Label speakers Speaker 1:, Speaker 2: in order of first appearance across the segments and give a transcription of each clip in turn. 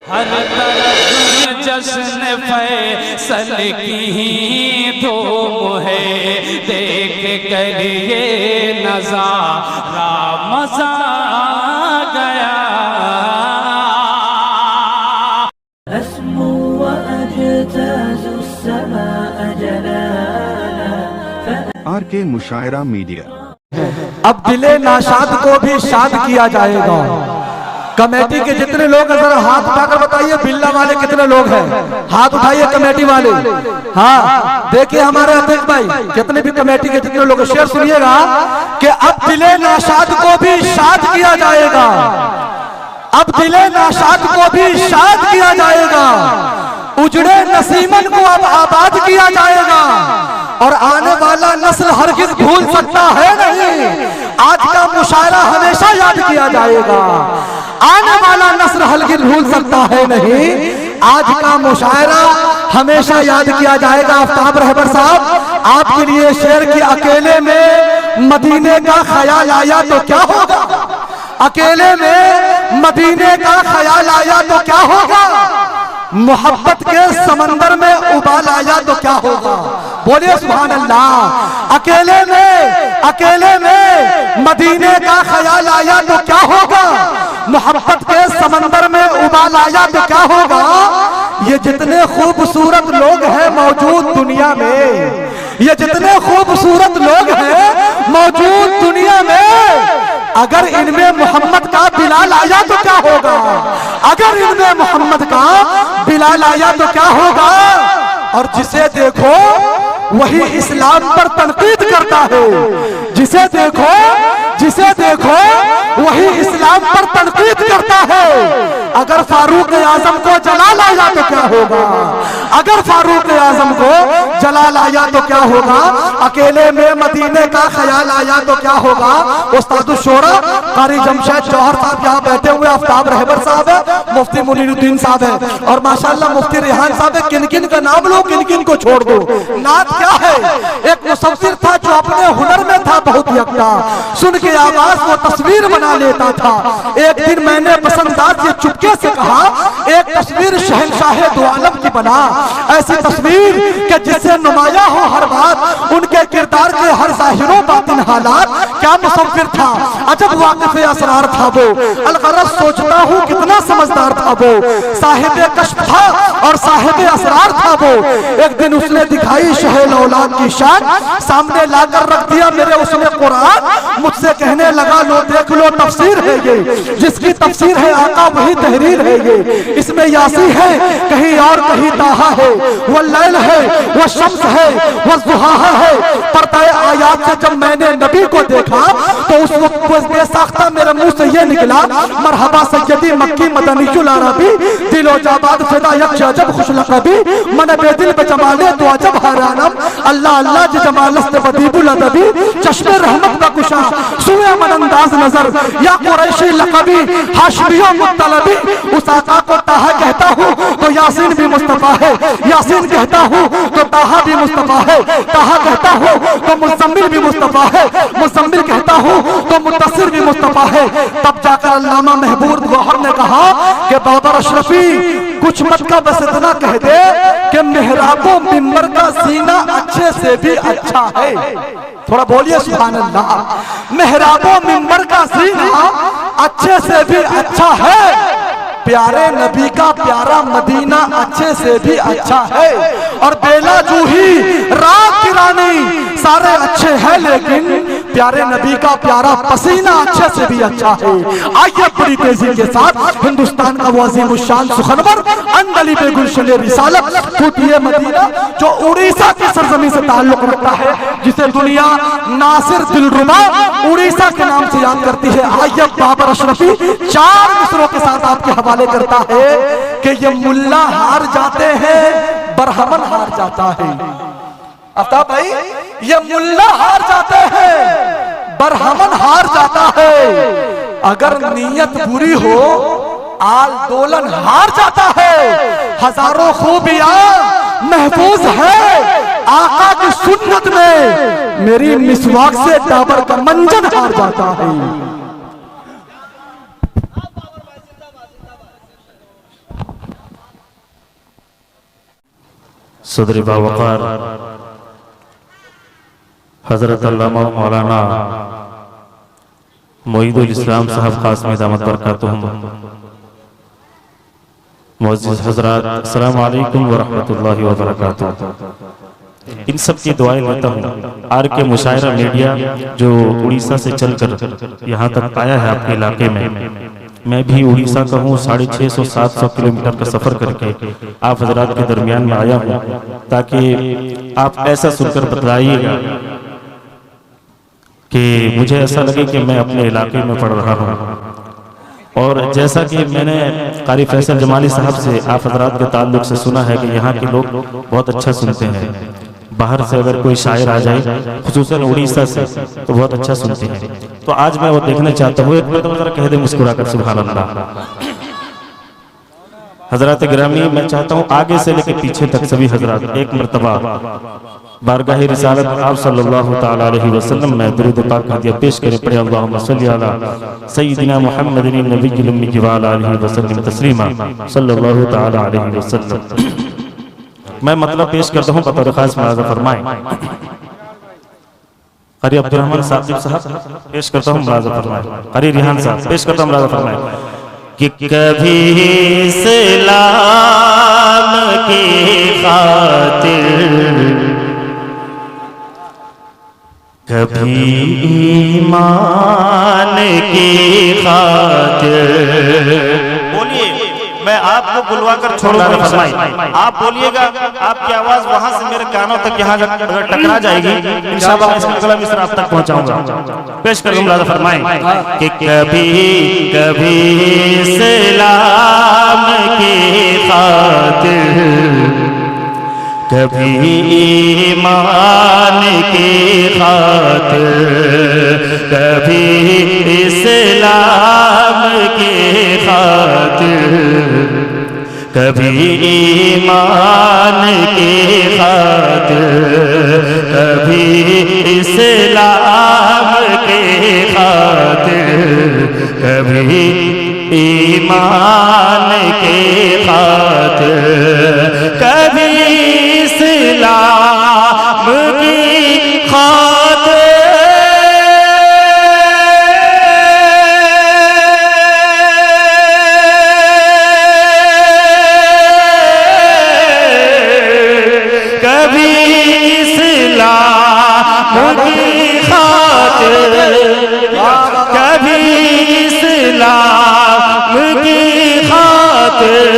Speaker 1: हर तरफ जश्न फैसल की धूम है, देख कर ये नज़ारा मज़ा गया।
Speaker 2: RK मुशायरा मीडिया।
Speaker 3: अब दिले नाशाद को भी शाद किया जाएगा। कमेटी के जितने लोग हैं जरा हाथ उठाकर बताइए, बिल्ला वाले कितने लोग हैं, हाथ उठाइए कमेटी वाले। हाँ देखिए हमारे अध्यक्ष भाई, जितने भी कमेटी के जितने लोग, शेर सुनिएगा कि अब दिले नाशाद को भी शाद किया जाएगा। अब दिले नाशाद को भी शाद किया जाएगा। उजड़े नसीमन को अब आबाद किया जाएगा। और आने वाला नस्ल हरगिज भूल सकता है नहीं, आज का मुशायरा हमेशा याद किया जाएगा। आने वाला नस्ल हरगिज भूल सकता है नहीं, आज का मुशायरा हमेशा याद किया जाएगा। आफ्ताब रहबर साहब, आपके लिए शेर की अकेले में मदीने का ख्याल आया तो क्या होगा। अकेले में मदीने का ख्याल आया तो क्या होगा। मोहब्बत के समंदर में उबाल आया तो क्या होगा। बोलिए सुभान अल्लाह। अकेले में मदीने का ख्याल आया तो क्या होगा। मोहब्बत के समंदर में उबाल आया तो क्या होगा। ये जितने खूबसूरत लोग हैं मौजूद दुनिया में, ये जितने खूबसूरत लोग हैं मौजूद दुनिया में, अगर इनमें मोहम्मद का बिलाल आया तो क्या होगा। अगर इनमें मोहम्मद का बिलाल आया तो क्या होगा। और जिसे देखो वही इस्लाम पर तनकीद करता है। जिसे देखो वही इस्लाम पर तनकीद करता है। अगर फारूक आजम को जलाल आया तो क्या होगा। अगर फारूक आजम को जलाल आया तो क्या होगा। अकेले में मदीने का ख्याल आया तो क्या होगा। उस्ताद शोरा कारी जमशेद जौहर साहब यहाँ बैठे हुए, आफ्ताब रहबर साहब है, मुफ्ती मुनीरुद्दीन साहब है, और माशाल्लाह मुफ्ती रेहान साहब है। किन किन का नाम लो, किन किन को छोड़ दो। नात क्या है। एक मुसव्विर था जो अपने हुनर में था बहुत यकता, सुन के आवाज वो तस्वीर बना लेता था। एक दिन मैंने पसंदाज से चुपके से कहा, एक तस्वीर शहंशाह दो आलम की बना, ऐसी तस्वीर कि जिससे नुमाया हो हर बात, उनके किरदार के हर जाहिरों बातिन हालात। क्या मुसव्विर था, अजब वाकिफ़े असरार था वो। अलगरज सोचता हूँ कितना समझदार था वो। साहिबे कश्फ था और साहिबे असरार था वो। एक दिन उसने दिखाई शहल औलाद की शान, सामने लाकर रख दिया मेरे उसने कुरान। मुझसे कहने लगा लो देख लो तफसीर है ये, जिसकी तफसीर है आका वही तहरीर है ये। इसमें यासी है कहीं और कहीं ताहा है, वो लैल है वो शम्स है वो ज़ुहा है। पर्दाए आयात से जब मैंने नबी को देखा तो उस वक्त बेसाख्ता मेरे मुंह से ये निकला, मरहबा सैयदी मक्की मदनीयुल अरबी, दिलो जाबाद फिदा यक्ष अजब खुश लक़बी, मन बेदिल बजमाले तो अजब हैरानम, अल्लाह अल्लाह ज जमालस्त बदीबुल अदबी, चश्मे रहमत का कुशा सुए मन अंदाज नजर, या कुरैशी लक़बी हाशमियों मुत्तलबी। उस आका को ताहा कहता हूँ तो यासीन भी मुस्तफा है, यासीन कहता हूँ तो ताहा भी मुस्तफा है, ताहा कहता हूँ तो मुज़म्मिल भी मुस्तफा है, मुज़म्मिल कहता हूँ तो मुद्दस्सिर भी मुस्तफा है। तब जाकर अल्लामा महबूब गौहर ने कहा कि बाबर अशरफी कुछ मत का बस इतना कह दे कि मेहराबो मिंबर का सीना अच्छे से भी अच्छा है। थोड़ा बोलिए सुभान अल्लाह। मेहराबो मिंबर का सीना अच्छे से भी अच्छा है। प्यारे नबी का प्यारा मदीना अच्छे से भी अच्छा है। और बेला जूही रात की रानी सारे अच्छे हैं, लेकिन प्यारे नबी का प्यारा पसीना अच्छे से भी अच्छा है। आइए बड़ी तेजी के साथ हिंदुस्तान का वो अजीम शान सुखनवर अंदली पे गुलशन रिसालत खूटिए मदीना, जो उड़ीसा की सरजमी से ताल्लुक रखता है, जिसे दुनिया नासिर दिलरुबा उड़ीसा के नाम से याद करती है। आइए बाबर अशरफी 4 मिसरों के साथ आपके हवाले करता है कि ये मुल्ला हार जाते हैं, बरहमन हार जाता है। आफ्ताब भाई, ये मुल्ला हार जाते हैं, बरहमन हार जाता है। अगर नीयत बुरी हो आल दोलन हार जाता है। हजारों खूबियां महफूज है आका की सुन्नत में, मेरी मिसवाक से डाबर का मंजन हार जाता है।
Speaker 4: सदर बावकार हजरत अल्लामा मौलाना मोईदुल इस्लाम साहब कासमी दामत बरकातुहुम, मुअज़्ज़िज़ हज़रात, अस्सलाम वालेकुम व रहमतुल्लाहि व बरकातुहू। इन सब की दुआएं लेता हूँ। आर के मुशायरा मीडिया जो उड़ीसा से चलकर यहाँ तक आया है आपके इलाके में, मैं भी उड़ीसा का हूँ। 650-700 किलोमीटर का सफर करके आप हजरात के दरमियान में आया हूँ, ताकि आप ऐसा सुनकर बतलाइएगा कि मुझे ऐसा लगे कि मैं अपने इलाके में पढ़ रहा हूँ। और जैसा कि मैंने कारी फैसल जमाली साहब से आप हजरात के ताल्लुक से सुना है कि यहाँ के लोग बहुत अच्छा सुनते हैं। बाहर से अगर कोई शायर आ जाए, खुसूसन उड़ीसा से, तो बहुत अच्छा सुनते हैं। तो आज मैं वो देखना चाहता हूँ। एक मरतबा जरा कह दे मुस्कुरा कर सुभान अल्लाह। हजरात गिरामी, मैं चाहता हूँ आगे से लेकर पीछे तक सभी हजरात एक मरतबा बारगाह रिसालत आप सल्लल्लाहु ताला अलैहि वसल्लम में दुरूद पाक हदिया पेश करें। पढ़े अल्लाहुम्मा सल्ली अला सय्यिदिना मुहम्मदिन नबिय्यिल उम्मी व अला आलिहि वसल्लम तस्लीमा सल्लल्लाहु ताला अलैहि वसल्लम। मैं मतलब पेश करता हूँ, बतौर खास मुलाज़ा फरमाएं। कारी अब्दुर्रहमान साहब पेश करता हूँ, मुलाज़ा फरमाएं। कारी रिहान साहब पेश करता हूँ, मुलाज़ा फरमाएं। कि कभी इस्लाम की खातिर, कभी ईमान की खातिर। बोलिए, मैं आपको बुलवा कर छोड़ूंगा, फरमाई आप बोलिएगा। आपकी आवाज वहां से मेरे कानों तक यहाँ अगर टकरा जाएगी, इंशाअल्लाह मैं इसका कलम इस रात तक पहुंचाऊंगा। पेश कर दूंगा, फरमाएं कि कभी कभी इस्लाम की खातिर, कभी ईमान की खातिर, कभी इस्लाम की खातिर, कभी ईमान की खातिर, कभी इस्लाम की खातिर, कभी ईमान की खातिर, कभी इस्लाम की खातिर, कभी इस्लाम की खातिर, कभी इस्लाम की खातिर,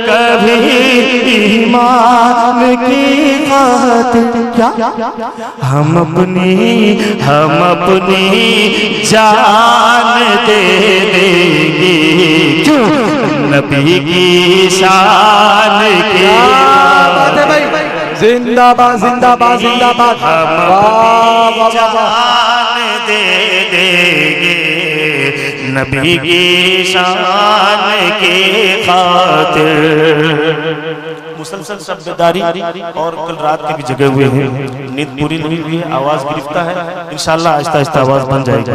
Speaker 4: कभी ईमान की खातिर। क्या हम अपनी जान दे देंगे, क्यों? नबी की शान के।
Speaker 3: जिंदाबाद जिंदाबाद जिंदाबाद।
Speaker 4: हम अपनी जान दे देंगे नबी की शान के खातिर। मुसलसल शब्ददारी और कल रात के भी जगे हुए हैं, नींद पूरी नहीं हुई है, आवाज गिरफ्ता है। इंशाअल्लाह आहिस्ता आहिस्ता आवाज बन जाएगी।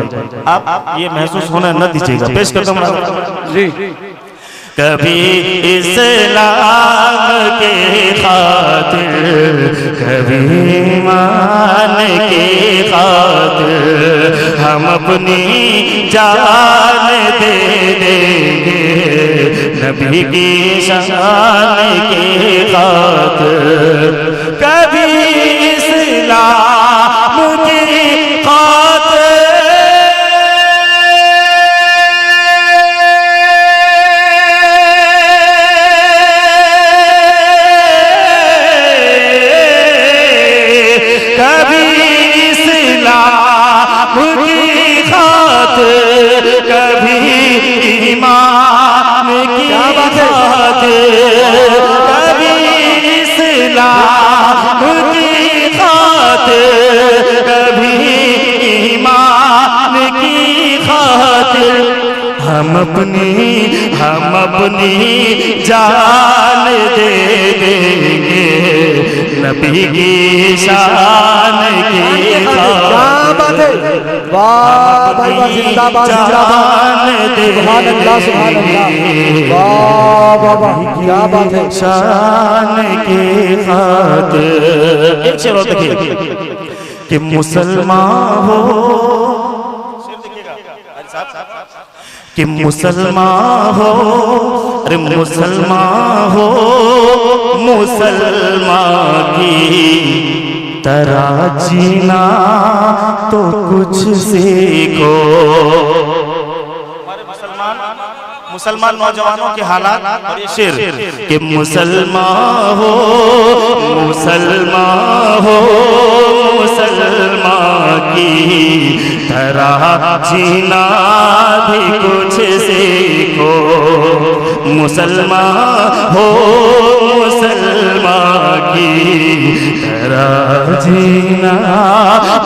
Speaker 4: आप ये महसूस होना न दीजिएगा। पेश करता हूँ जी। कभी इस्लाम के खातिर, कभी ईमान के खातिर, हम अपनी जान दे देंगे नबी की शान के खातिर। कभी इस्लाम की खातिर, कभी इस्लाम की खातिर, कभी ईमान की खातिर, कभी इस्लाम की खातिर, कभी ईमान की खातिर, हम अपनी जान दे देंगे नबी की शान की
Speaker 3: क्या बात है, वाह भाई वाह, जिंदाबाद जिंदाबाद, सुभान अल्लाह सुभान अल्लाह, वाह वाह वाह, क्या बात है।
Speaker 4: शान की खातिर एक शेर और देखिए कि मुसलमान हो, कि मुसलमान हो, अरे मुसलमान हो, मुसलमान की तरह जीना तो कुछ सीखो। मुसलमान नौजवानों के हालात और ये शेर कि मुसलमान हो, मुसलमान हो, मुसलमान की तरह जीना भी कुछ सीखो। मुसलमान हो, मुसलमान की तरह जीना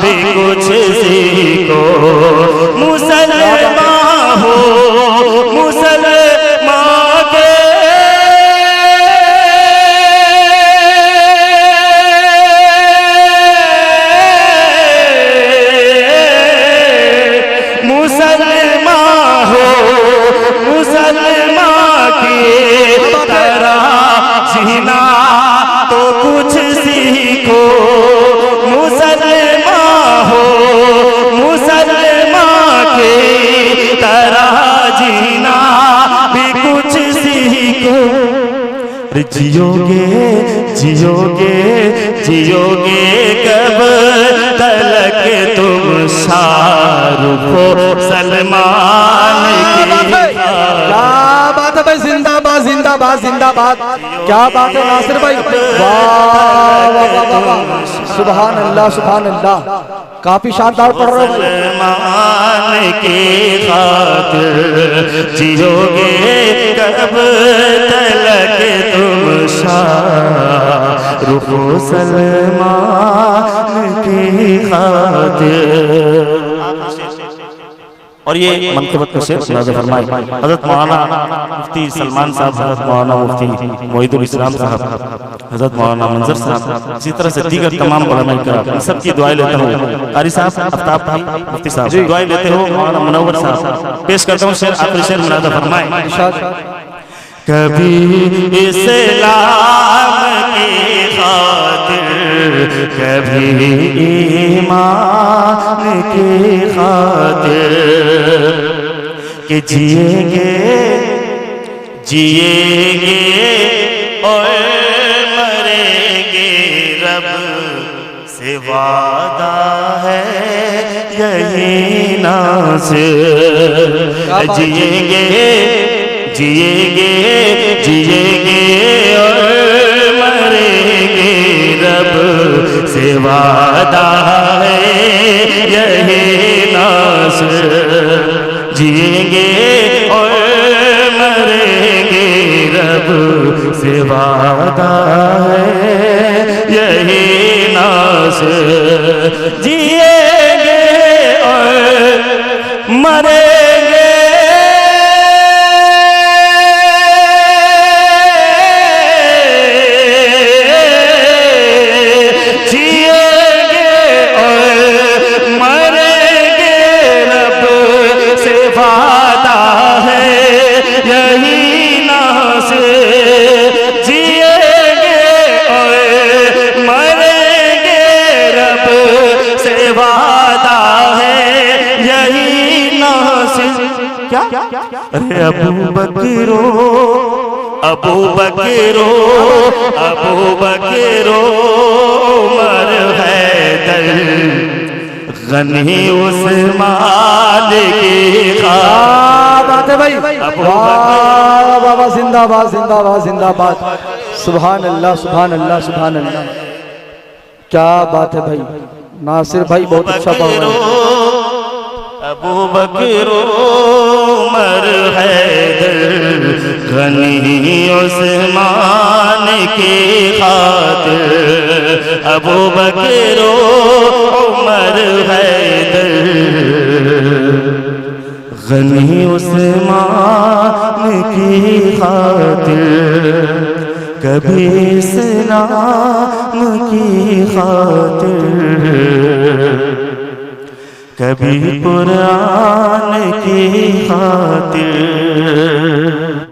Speaker 4: भी कुछ सीखो। मुसलमान हो, मुसलमान के मुसलमान हो, मुसलमान की तरह जीना तो कुछ सीखो। मुसलमान हो, मुसलमान की तरह जीना भी कुछ सीखो। जियोगे जियोगे जियोगे कब तलक तुम शाहरुख सलमान की।
Speaker 3: क्या बात है भाई, जिंदाबाद जिंदाबाद जिंदाबाद, क्या बात है नासिर भाई, वाह वाह वाह वाह, सुभान अल्लाह सुभान अल्लाह, काफी शानदार पढ़ रहे हो भाई।
Speaker 4: सलमान की खातिर जियोगे कब तलक तुम शाहरुख सलमान की खातिर। और ये मनक़बत का शेर सुना फरमाए हज़रत मौलाना मुफ्ती सलमान साहब, हज़रत मौलाना मुफ्ती मोहिदुल इस्लाम साहब, हज़रत मौलाना मंजर साहब, इसी तरह से दीगर तमाम उलमाए किराम, इन सब की दुआएं लेता हूँ। कारी साहब, आफ्ताब भाई, मुफ्ती साहब दुआएं लेते हो। मौलाना मुनव्वर साहब पेश करता हूँ शेर, आखिरी शेर मुनादा फरमाए। कभी इस्लाम की खातिर, कभी ईमान की खातिर, कि जिएंगे जिएंगे और मरेंगे, रब से वादा है यही नासिर। जिएंगे जिएंगे जिएंगे और मरेंगे, रब से वादा है यही नासिर। जिएंगे और मरेंगे, रब से वादा है यही नासिर। जिएंगे और मरेंगे, अरे अबू बकरो अबू बकरो अबू बकरो मर हैदर गनी उस्मान की
Speaker 3: बात है भाई, बाबा जिंदाबाद जिंदाबाद जिंदाबाद, सुभान अल्लाह सुभान अल्लाह सुभान अल्लाह, क्या बात है भाई। नासिर भाई बहुत अच्छा पढ़ रहे हैं।
Speaker 4: अबू बकरो मर हैदर गनी उस्मान की खातिर, अबू बकरो मर हैदर गनी उस्मान की खातिर, कभी इस्लाम की खातिर, कभी कुरान की खातिर।